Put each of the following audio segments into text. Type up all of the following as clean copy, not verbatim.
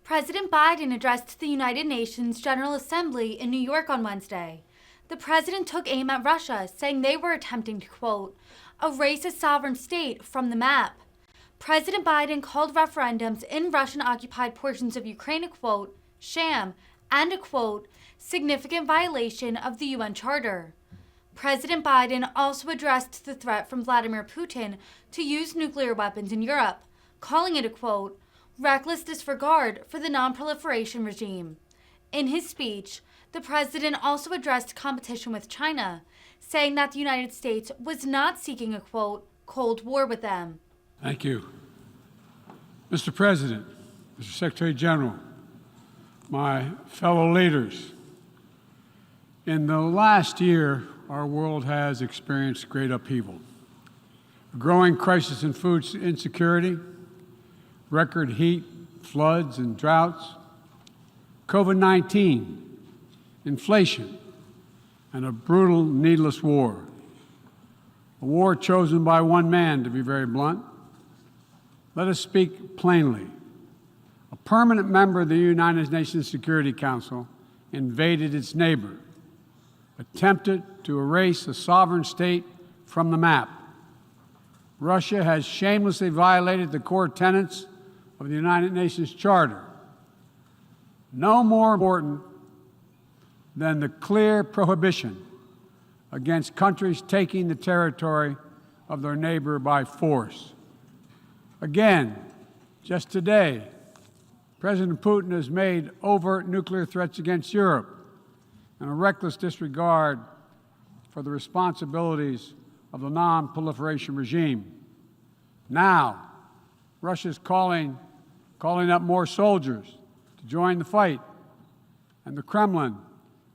President Biden addressed the United Nations General Assembly in New York on Wednesday. The president took aim at Russia, saying they were attempting to, quote, erase a sovereign state from the map. President Biden called referendums in Russian-occupied portions of Ukraine a, quote, sham and a, quote, significant violation of the UN Charter. President Biden also addressed the threat from Vladimir Putin to use nuclear weapons in Europe, calling it a, quote, reckless disregard for the non-proliferation regime. In his speech, the president also addressed competition with China, saying that the United States was not seeking a, quote, Cold War with them. Thank you. Mr. President, Mr. Secretary General, my fellow leaders, in the last year, our world has experienced great upheaval. A growing crisis in food insecurity, record heat, floods, and droughts, COVID-19, inflation, and a brutal, needless war. A war chosen by one man, to be very blunt. Let us speak plainly. A permanent member of the United Nations Security Council invaded its neighbor, attempted to erase a sovereign state from the map. Russia has shamelessly violated the core tenets of the United Nations Charter. No more important than the clear prohibition against countries taking the territory of their neighbor by force. Again, just today, President Putin has made overt nuclear threats against Europe and a reckless disregard for the responsibilities of the non-proliferation regime. Now, Russia's calling up more soldiers to join the fight, and the Kremlin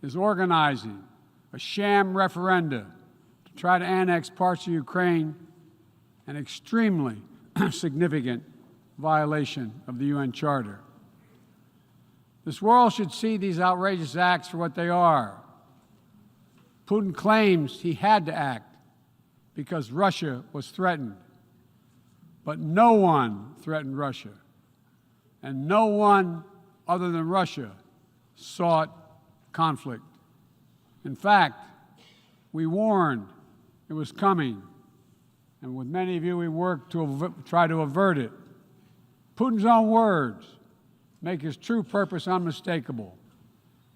is organizing a sham referenda to try to annex parts of Ukraine, an extremely significant violation of the UN Charter. This world should see these outrageous acts for what they are. Putin claims he had to act because Russia was threatened. But no one threatened Russia, and no one other than Russia sought conflict. In fact, we warned it was coming, and with many of you we worked to try to avert it. Putin's own words make his true purpose unmistakable.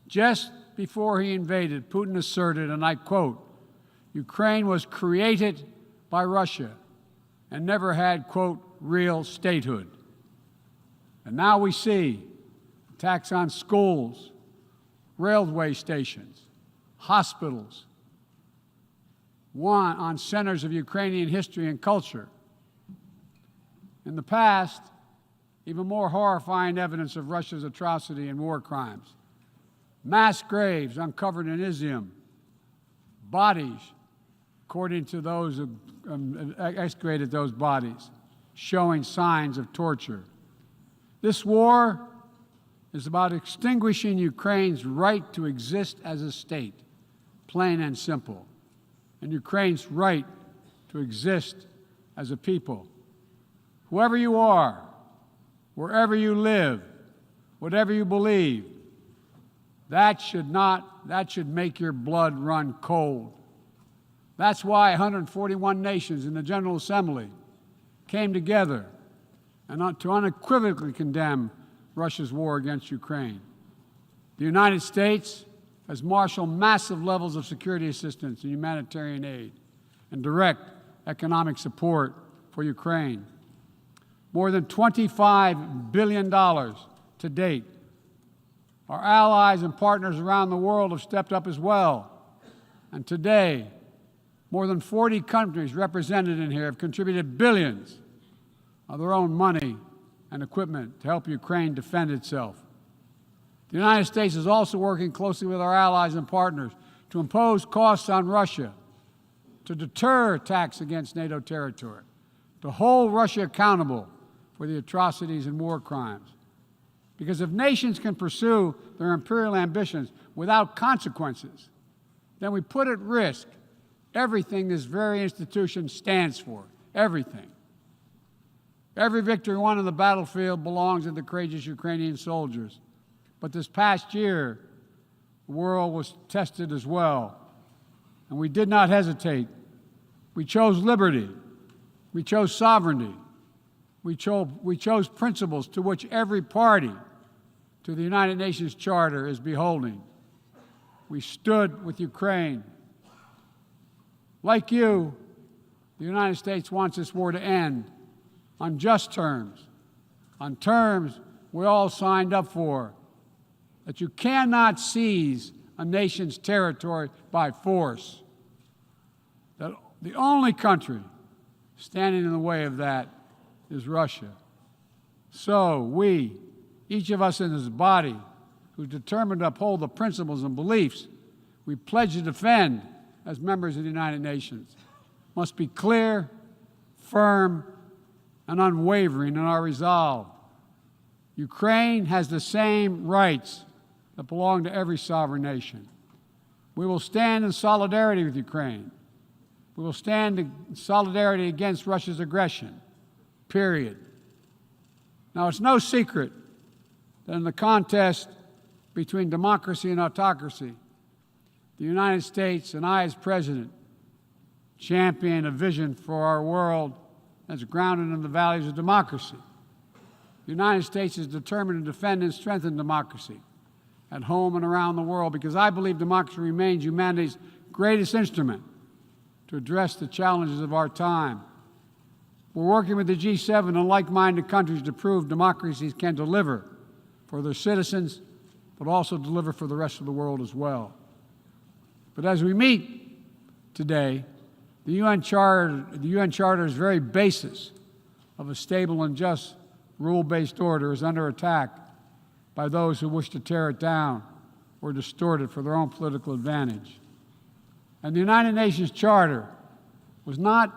Just before he invaded, Putin asserted, and I quote, Ukraine was created by Russia and never had, quote, real statehood. And now we see attacks on schools, railway stations, hospitals, on centers of Ukrainian history and culture. In the past, even more horrifying evidence of Russia's atrocity and war crimes. Mass graves uncovered in Izium, bodies, according to those who excavated those bodies, showing signs of torture. This war is about extinguishing Ukraine's right to exist as a state, plain and simple, and Ukraine's right to exist as a people. Whoever you are, wherever you live, whatever you believe, that should make your blood run cold. That's why 141 nations in the General Assembly came together and to unequivocally condemn Russia's war against Ukraine. The United States has marshaled massive levels of security assistance and humanitarian aid and direct economic support for Ukraine. More than $25 billion to date. Our allies and partners around the world have stepped up as well. And today, more than 40 countries represented in here have contributed billions of their own money and equipment to help Ukraine defend itself. The United States is also working closely with our allies and partners to impose costs on Russia, to deter attacks against NATO territory, to hold Russia accountable for the atrocities and war crimes. Because if nations can pursue their imperial ambitions without consequences, then we put at risk everything this very institution stands for, everything. Every victory won on the battlefield belongs to the courageous Ukrainian soldiers. But this past year, the world was tested as well, and we did not hesitate. We chose liberty. We chose sovereignty. We chose principles to which every party to the United Nations Charter is beholding. We stood with Ukraine. Like you, the United States wants this war to end on just terms, on terms we all signed up for, that you cannot seize a nation's territory by force. That the only country standing in the way of that is Russia. So we, each of us in this body, who's determined to uphold the principles and beliefs we pledge to defend as members of the United Nations, must be clear, firm, and unwavering in our resolve. Ukraine has the same rights that belong to every sovereign nation. We will stand in solidarity with Ukraine. We will stand in solidarity against Russia's aggression, period. Now, it's no secret that in the contest between democracy and autocracy, the United States and I, as President, champion a vision for our world that's grounded in the values of democracy. The United States is determined to defend and strengthen democracy at home and around the world because I believe democracy remains humanity's greatest instrument to address the challenges of our time. We're working with the G7 and like-minded countries to prove democracies can deliver for their citizens, but also deliver for the rest of the world as well. But as we meet today, the UN Charter's very basis of a stable and just rule-based order is under attack by those who wish to tear it down or distort it for their own political advantage. And the United Nations Charter was not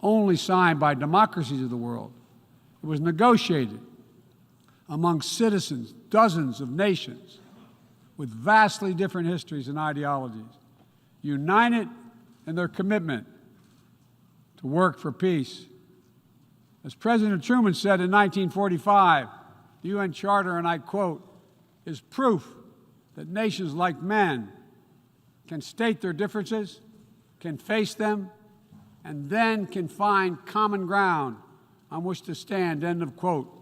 only signed by democracies of the world, it was negotiated among citizens, dozens of nations with vastly different histories and ideologies, united in their commitment to work for peace. As President Truman said in 1945, the UN Charter, and I quote, is proof that nations like men can state their differences, can face them, and then can find common ground on which to stand, end of quote.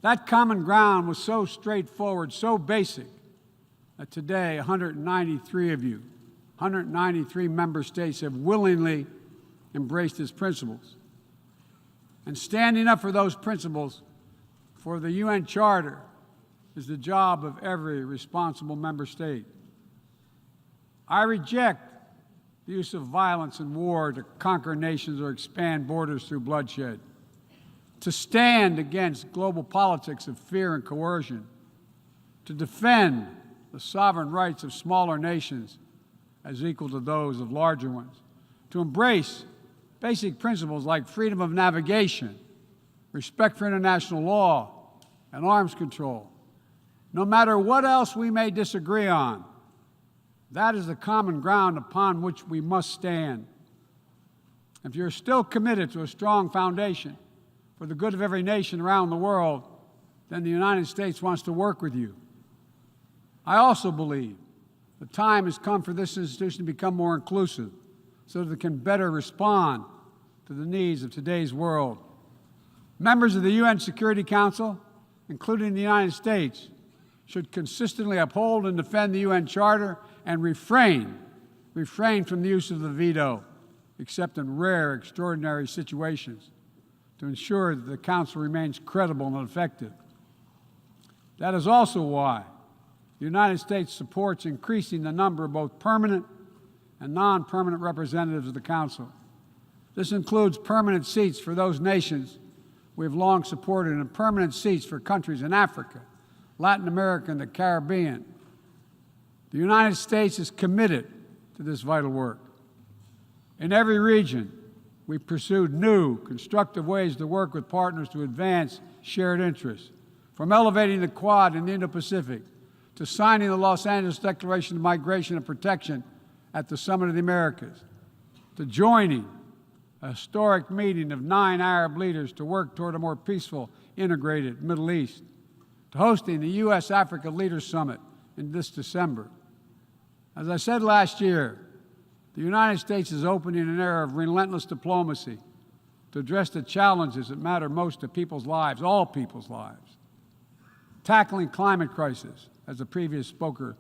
That common ground was so straightforward, so basic, that today 193 of you, 193 member states have willingly embraced its principles. And standing up for those principles for the UN Charter is the job of every responsible member state. I reject the use of violence and war to conquer nations or expand borders through bloodshed, to stand against global politics of fear and coercion, to defend the sovereign rights of smaller nations as equal to those of larger ones, to embrace basic principles like freedom of navigation, respect for international law, and arms control. No matter what else we may disagree on, that is the common ground upon which we must stand. If you're still committed to a strong foundation for the good of every nation around the world, then the United States wants to work with you. I also believe the time has come for this institution to become more inclusive so that it can better respond to the needs of today's world. Members of the UN Security Council, including the United States, should consistently uphold and defend the UN Charter and refrain from the use of the veto, except in rare, extraordinary situations, to ensure that the Council remains credible and effective. That is also why the United States supports increasing the number of both permanent and non-permanent representatives of the Council. This includes permanent seats for those nations we have long supported and permanent seats for countries in Africa, Latin America, and the Caribbean. The United States is committed to this vital work. In every region, we pursued new, constructive ways to work with partners to advance shared interests, from elevating the Quad in the Indo-Pacific to signing the Los Angeles Declaration of Migration and Protection at the Summit of the Americas, to joining a historic meeting of 9 Arab leaders to work toward a more peaceful, integrated Middle East, to hosting the U.S.-Africa Leaders Summit in this December. As I said last year, the United States is opening an era of relentless diplomacy to address the challenges that matter most to people's lives, all people's lives. Tackling climate crisis, as the previous speaker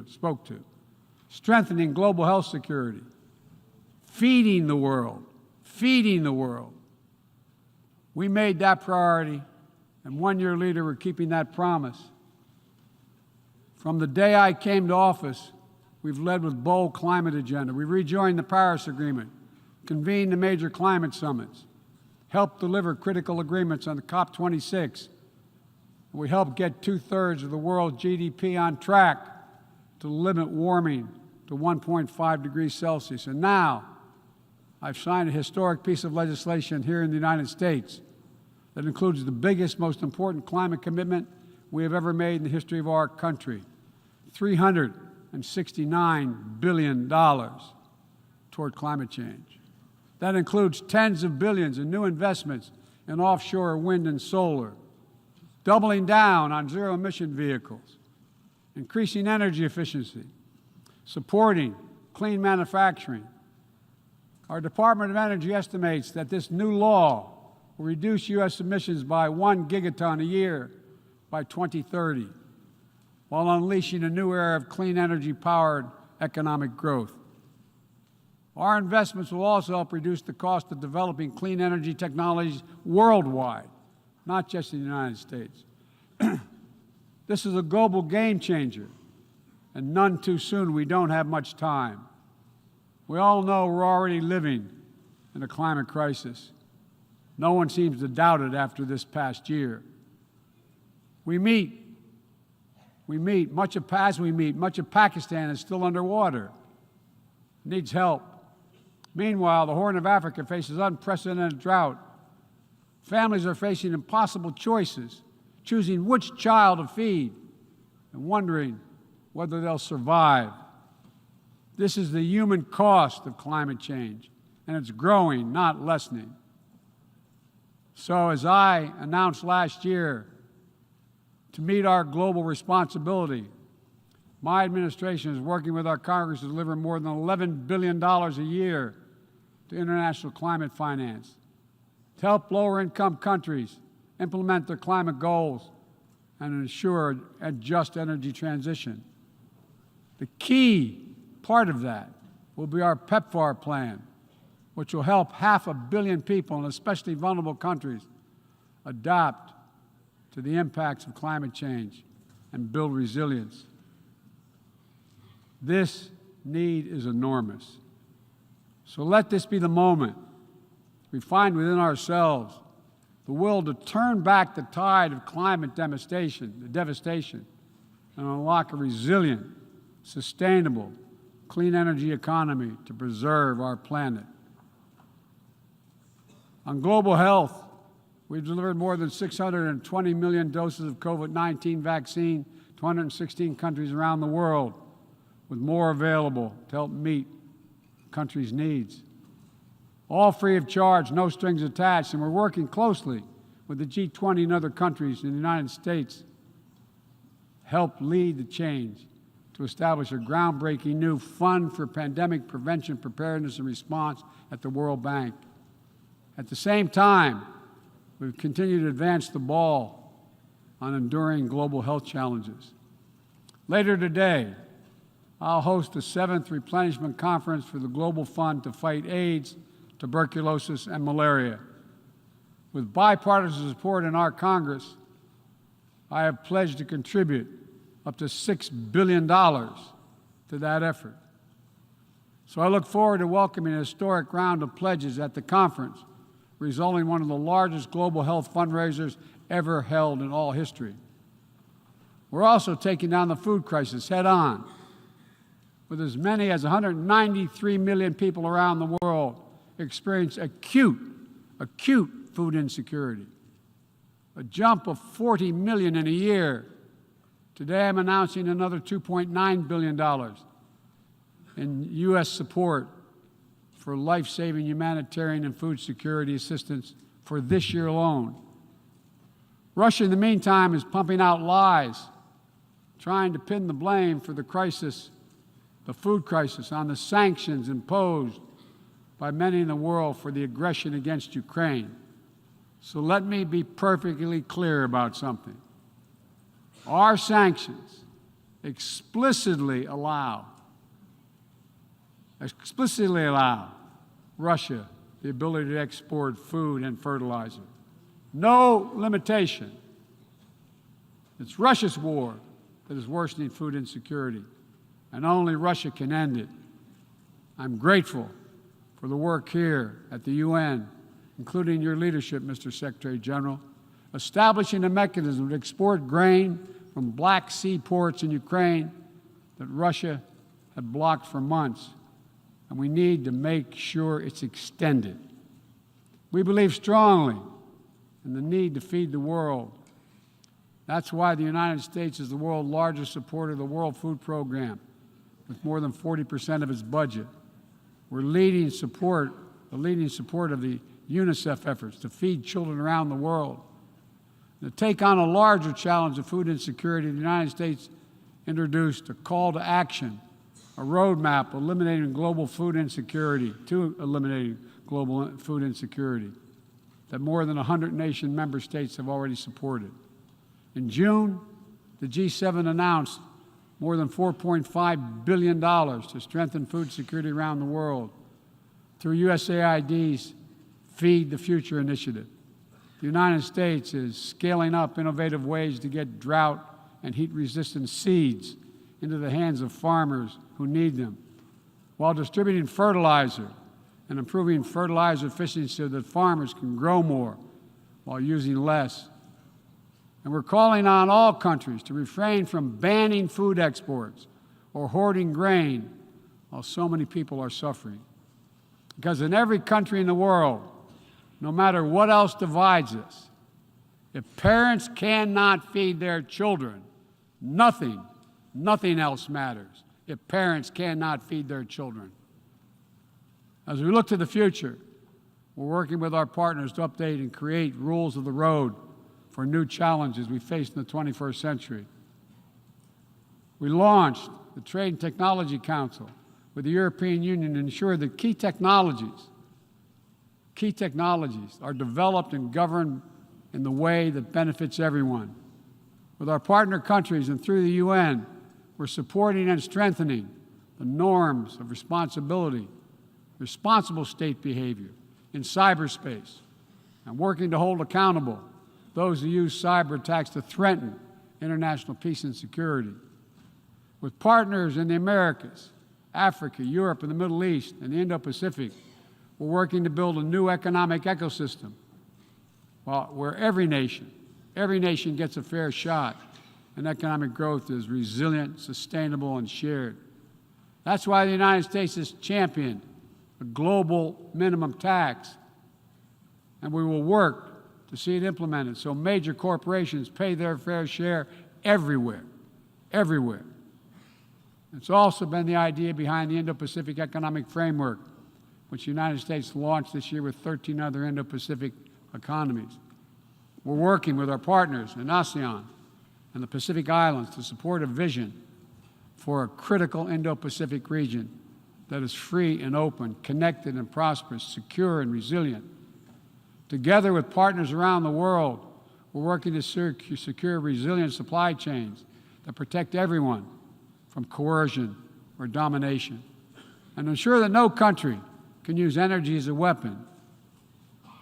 spoke to, strengthening global health security, feeding the world. We made that priority, and 1 year later, we're keeping that promise. From the day I came to office, we've led with bold climate agenda. We rejoined the Paris Agreement, convened the major climate summits, helped deliver critical agreements on the COP26. We helped get 2/3 of the world's GDP on track to limit warming to 1.5 degrees Celsius. And now, I've signed a historic piece of legislation here in the United States that includes the biggest, most important climate commitment we have ever made in the history of our country, $369 billion toward climate change. That includes tens of billions in new investments in offshore wind and solar, doubling down on zero-emission vehicles, increasing energy efficiency, supporting clean manufacturing. Our Department of Energy estimates that this new law will reduce U.S. emissions by 1 gigaton a year by 2030, while unleashing a new era of clean energy-powered economic growth. Our investments will also help reduce the cost of developing clean energy technologies worldwide, not just in the United States. This is a global game changer, and none too soon. We don't have much time. We all know we're already living in a climate crisis. No one seems to doubt it after this past year. We meet. Much of Pakistan is still underwater, needs help. Meanwhile, the Horn of Africa faces unprecedented drought. Families are facing impossible choices, choosing which child to feed and wondering whether they'll survive. This is the human cost of climate change, and it's growing, not lessening. So as I announced last year, to meet our global responsibility, my administration is working with our Congress to deliver more than $11 billion a year to international climate finance, to help lower-income countries implement their climate goals and ensure a just energy transition. The key part of that will be our PEPFAR plan, which will help 500 million people in especially vulnerable countries adapt to the impacts of climate change and build resilience. This need is enormous. So let this be the moment we find within ourselves the will to turn back the tide of climate devastation, and unlock a resilient, sustainable, clean energy economy to preserve our planet. On global health, we've delivered more than 620 million doses of COVID-19 vaccine to 116 countries around the world, with more available to help meet countries' needs. All free of charge, no strings attached, and we're working closely with the G20 and other countries in the United States help lead the change to establish a groundbreaking new fund for pandemic prevention, preparedness, and response at the World Bank. At the same time, we've continued to advance the ball on enduring global health challenges. Later today, I'll host the 7th Replenishment Conference for the Global Fund to fight AIDS, tuberculosis, and malaria. With bipartisan support in our Congress, I have pledged to contribute up to $6 billion to that effort. So I look forward to welcoming a historic round of pledges at the conference, resulting in one of the largest global health fundraisers ever held in all history. We're also taking down the food crisis head on, with as many as 193 million people around the world experience acute food insecurity, a jump of 40 million in a year. Today I'm announcing another $2.9 billion in U.S. support for life-saving humanitarian and food security assistance for this year alone. Russia, in the meantime, is pumping out lies, trying to pin the blame for the crisis, the food crisis, on the sanctions imposed by many in the world for the aggression against Ukraine. So let me be perfectly clear about something. Our sanctions explicitly allow Russia the ability to export food and fertilizer. No limitation. It's Russia's war that is worsening food insecurity, and only Russia can end it. I'm grateful for the work here at the UN, including your leadership, Mr. Secretary General, establishing a mechanism to export grain from Black Sea ports in Ukraine that Russia had blocked for months, and we need to make sure it's extended. We believe strongly in the need to feed the world. That's why the United States is the world's largest supporter of the World Food Program, with more than 40% of its budget. We're the leading support of the UNICEF efforts to feed children around the world. To take on a larger challenge of food insecurity, the United States introduced a call to action, a roadmap eliminating global food insecurity, that more than 100 nation member states have already supported. In June, the G7 announced more than $4.5 billion to strengthen food security around the world through USAID's Feed the Future initiative. The United States is scaling up innovative ways to get drought and heat-resistant seeds into the hands of farmers who need them, while distributing fertilizer and improving fertilizer efficiency so that farmers can grow more while using less. And we're calling on all countries to refrain from banning food exports or hoarding grain while so many people are suffering. Because in every country in the world, no matter what else divides us, if parents cannot feed their children, nothing else matters. If parents cannot feed their children. As we look to the future, we're working with our partners to update and create rules of the road for new challenges we face in the 21st century. We launched the Trade and Technology Council with the European Union to ensure that key technologies are developed and governed in the way that benefits everyone. With our partner countries and through the UN, we're supporting and strengthening the norms of responsibility, responsible state behavior in cyberspace, and working to hold accountable those who use cyber attacks to threaten international peace and security. With partners in the Americas, Africa, Europe, and the Middle East, and the Indo-Pacific, we're working to build a new economic ecosystem where every nation gets a fair shot, and economic growth is resilient, sustainable, and shared. That's why the United States has championed a global minimum tax, and we will work to see it implemented so major corporations pay their fair share everywhere. It's also been the idea behind the Indo-Pacific Economic Framework, which the United States launched this year with 13 other Indo-Pacific economies. We're working with our partners in ASEAN and the Pacific Islands to support a vision for a critical Indo-Pacific region that is free and open, connected and prosperous, secure and resilient. Together with partners around the world, we're working to secure resilient supply chains that protect everyone from coercion or domination, and ensure that no country can use energy as a weapon.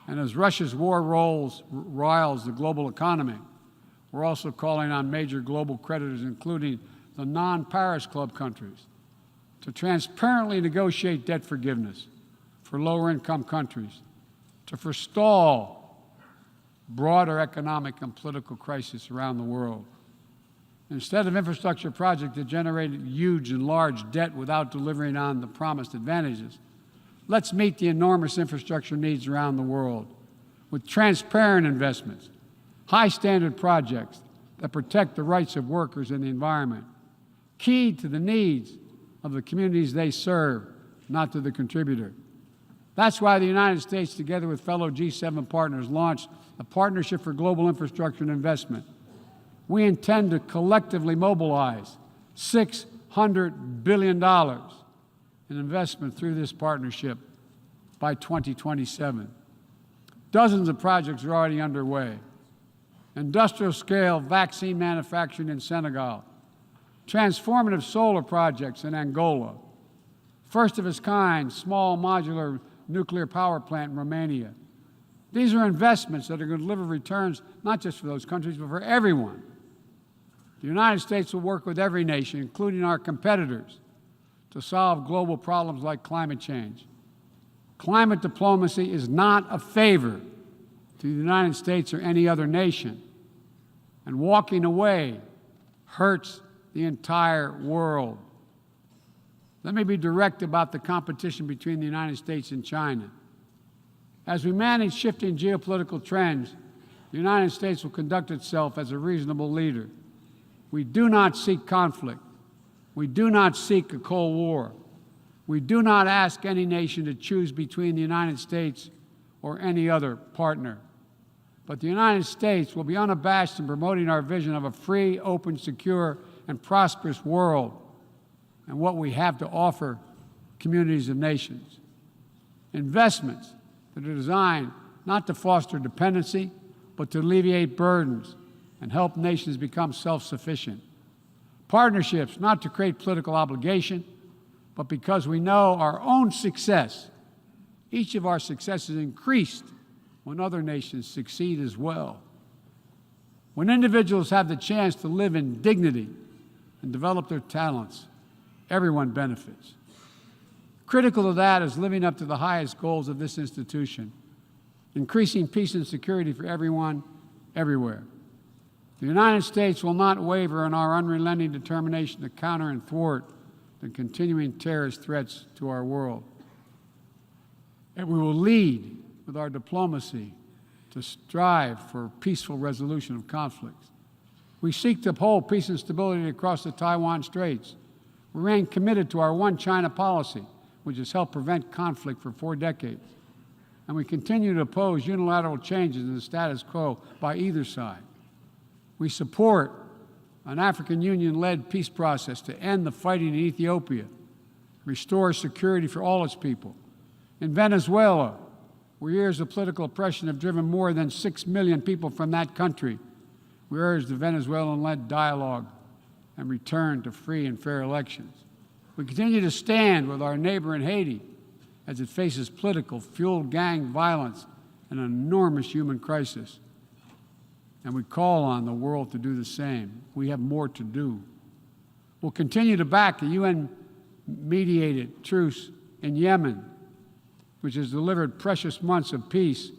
And as Russia's war riles the global economy, we're also calling on major global creditors, including the non-Paris Club countries, to transparently negotiate debt forgiveness for lower-income countries, to forestall broader economic and political crisis around the world. Instead of infrastructure projects that generated huge and large debt without delivering on the promised advantages, let's meet the enormous infrastructure needs around the world with transparent investments, high-standard projects that protect the rights of workers and the environment, keyed to the needs of the communities they serve, not to the contributor. That's why the United States, together with fellow G7 partners, launched a Partnership for Global Infrastructure and Investment. We intend to collectively mobilize $600 billion in investment through this partnership by 2027. Dozens of projects are already underway. Industrial-scale vaccine manufacturing in Senegal, transformative solar projects in Angola, first-of-its-kind small modular nuclear power plant in Romania. These are investments that are going to deliver returns not just for those countries, but for everyone. The United States will work with every nation, including our competitors, to solve global problems like climate change. Climate diplomacy is not a favor to the United States or any other nation, and walking away hurts the entire world. Let me be direct about the competition between the United States and China. As we manage shifting geopolitical trends, the United States will conduct itself as a reasonable leader. We do not seek conflict. We do not seek a Cold War. We do not ask any nation to choose between the United States or any other partner. But the United States will be unabashed in promoting our vision of a free, open, secure, and prosperous world and what we have to offer communities of nations. Investments that are designed not to foster dependency, but to alleviate burdens and help nations become self-sufficient. Partnerships not to create political obligation, but because we know our own success. Each of our successes increased when other nations succeed as well. When individuals have the chance to live in dignity and develop their talents, everyone benefits. Critical to that is living up to the highest goals of this institution, increasing peace and security for everyone, everywhere. The United States will not waver in our unrelenting determination to counter and thwart the continuing terrorist threats to our world. And we will lead with our diplomacy to strive for peaceful resolution of conflicts. We seek to uphold peace and stability across the Taiwan Straits. We remain committed to our one China policy, which has helped prevent conflict for 4 decades. And we continue to oppose unilateral changes in the status quo by either side. We support an African Union-led peace process to end the fighting in Ethiopia, restore security for all its people. In Venezuela, where years of political oppression have driven more than 6 million people from that country, we urge the Venezuelan-led dialogue and return to free and fair elections. We continue to stand with our neighbor in Haiti as it faces political, fueled gang violence and an enormous human crisis. And we call on the world to do the same. We have more to do. We'll continue to back the UN-mediated truce in Yemen, which has delivered precious months of peace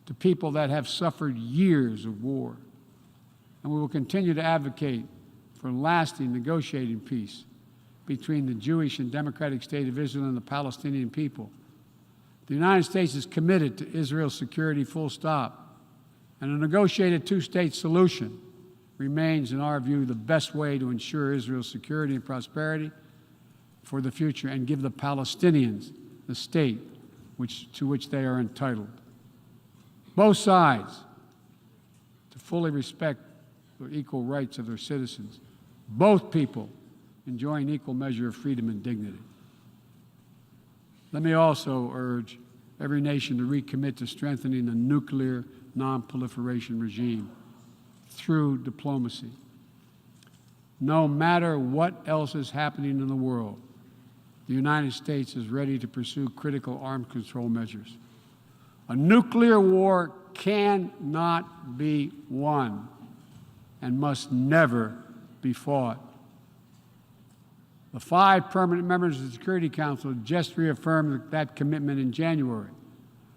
to people that have suffered years of war. And we will continue to advocate for lasting negotiating peace between the Jewish and democratic state of Israel and the Palestinian people. The United States is committed to Israel's security, full stop. And a negotiated two-state solution remains, in our view, the best way to ensure Israel's security and prosperity for the future and give the Palestinians the state to which they are entitled. Both sides to fully respect the equal rights of their citizens. Both people enjoying equal measure of freedom and dignity. Let me also urge every nation to recommit to strengthening the nuclear non-proliferation regime through diplomacy. No matter what else is happening in the world, the United States is ready to pursue critical arms control measures. A nuclear war cannot be won and must never be fought. The 5 permanent members of the Security Council just reaffirmed that commitment in January.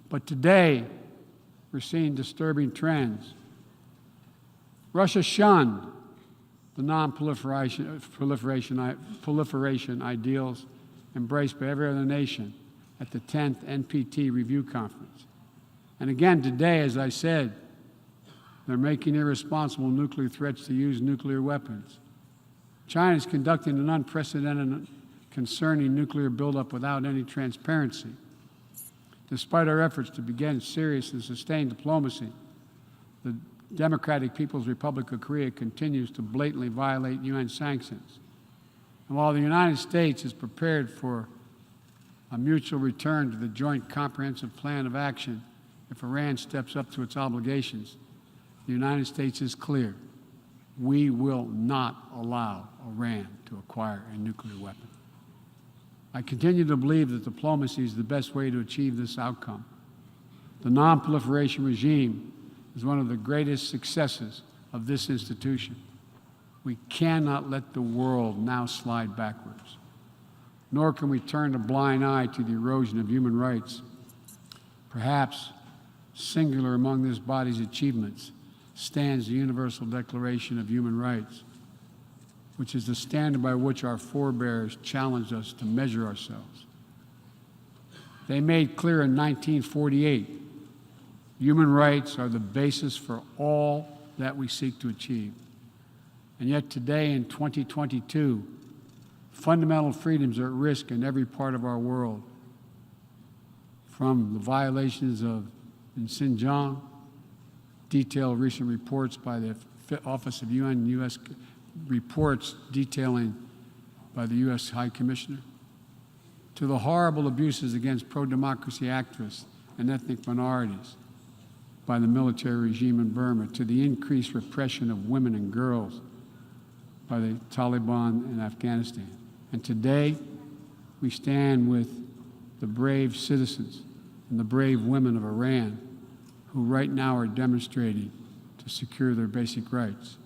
But today, we're seeing disturbing trends. Russia shunned the non-proliferation ideals embraced by every other nation at the 10th NPT Review Conference. And again today, as I said, they're making irresponsible nuclear threats to use nuclear weapons. China is conducting an unprecedented, concerning nuclear buildup without any transparency. Despite our efforts to begin serious and sustained diplomacy, the Democratic People's Republic of Korea continues to blatantly violate UN sanctions. And while the United States is prepared for a mutual return to the Joint Comprehensive Plan of Action if Iran steps up to its obligations, the United States is clear. We will not allow Iran to acquire a nuclear weapon. I continue to believe that diplomacy is the best way to achieve this outcome. The non-proliferation regime is one of the greatest successes of this institution. We cannot let the world now slide backwards, nor can we turn a blind eye to the erosion of human rights. Perhaps singular among this body's achievements stands the Universal Declaration of Human Rights, which is the standard by which our forebears challenged us to measure ourselves. They made clear in 1948, human rights are the basis for all that we seek to achieve. And yet today, in 2022, fundamental freedoms are at risk in every part of our world, from the violations in Xinjiang, detailed recent reports by the Office of UN and U.S. reports detailing by the U.S. High Commissioner, to the horrible abuses against pro-democracy activists and ethnic minorities by the military regime in Burma, to the increased repression of women and girls by the Taliban in Afghanistan. And today, we stand with the brave citizens and the brave women of Iran who right now are demonstrating to secure their basic rights.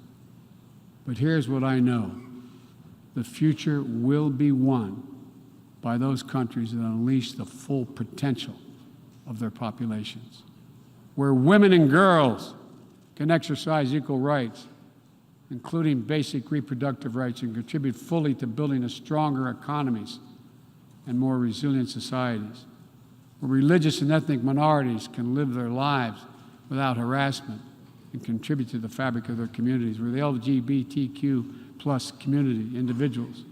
But here's what I know. The future will be won by those countries that unleash the full potential of their populations, where women and girls can exercise equal rights, including basic reproductive rights, and contribute fully to building a stronger economies and more resilient societies, where religious and ethnic minorities can live their lives without harassment and contribute to the fabric of their communities, where the LGBTQ plus community, individuals,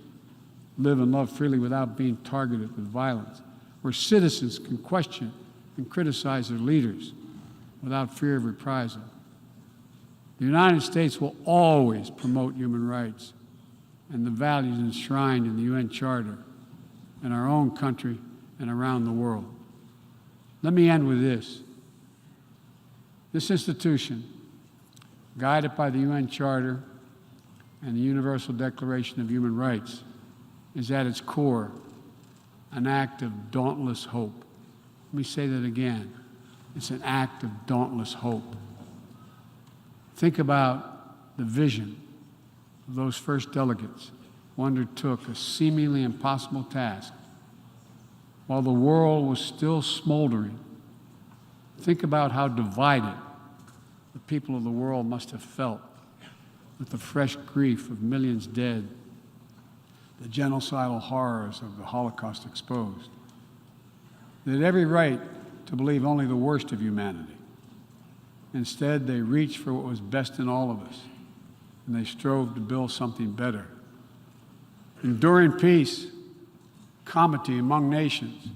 live and love freely without being targeted with violence, where citizens can question and criticize their leaders without fear of reprisal. The United States will always promote human rights and the values enshrined in the UN Charter in our own country and around the world. Let me end with this. This institution, guided by the UN Charter and the Universal Declaration of Human Rights, is at its core an act of dauntless hope. Let me say that again. It's an act of dauntless hope. Think about the vision of those first delegates who undertook a seemingly impossible task while the world was still smoldering. Think about how divided the people of the world must have felt with the fresh grief of millions dead, the genocidal horrors of the Holocaust exposed. They had every right to believe only the worst of humanity. Instead, they reached for what was best in all of us, and they strove to build something better. Enduring peace, comity among nations,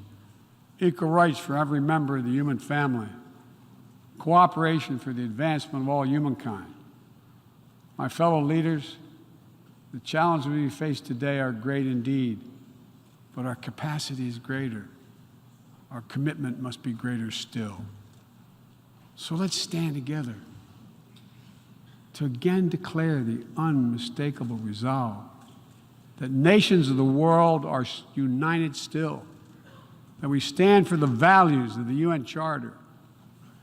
equal rights for every member of the human family, cooperation for the advancement of all humankind. My fellow leaders, the challenges we face today are great indeed, but our capacity is greater. Our commitment must be greater still. So let's stand together to again declare the unmistakable resolve that nations of the world are united still, that we stand for the values of the UN Charter,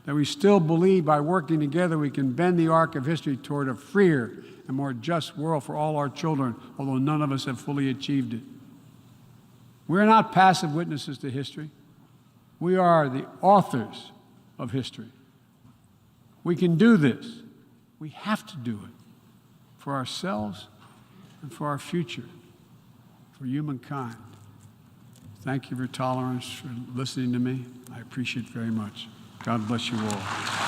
that we still believe by working together we can bend the arc of history toward a freer and more just world for all our children, although none of us have fully achieved it. We're not passive witnesses to history. We are the authors of history. We can do this. We have to do it for ourselves and for our future, for humankind. Thank you for your tolerance, for listening to me. I appreciate it very much. God bless you all.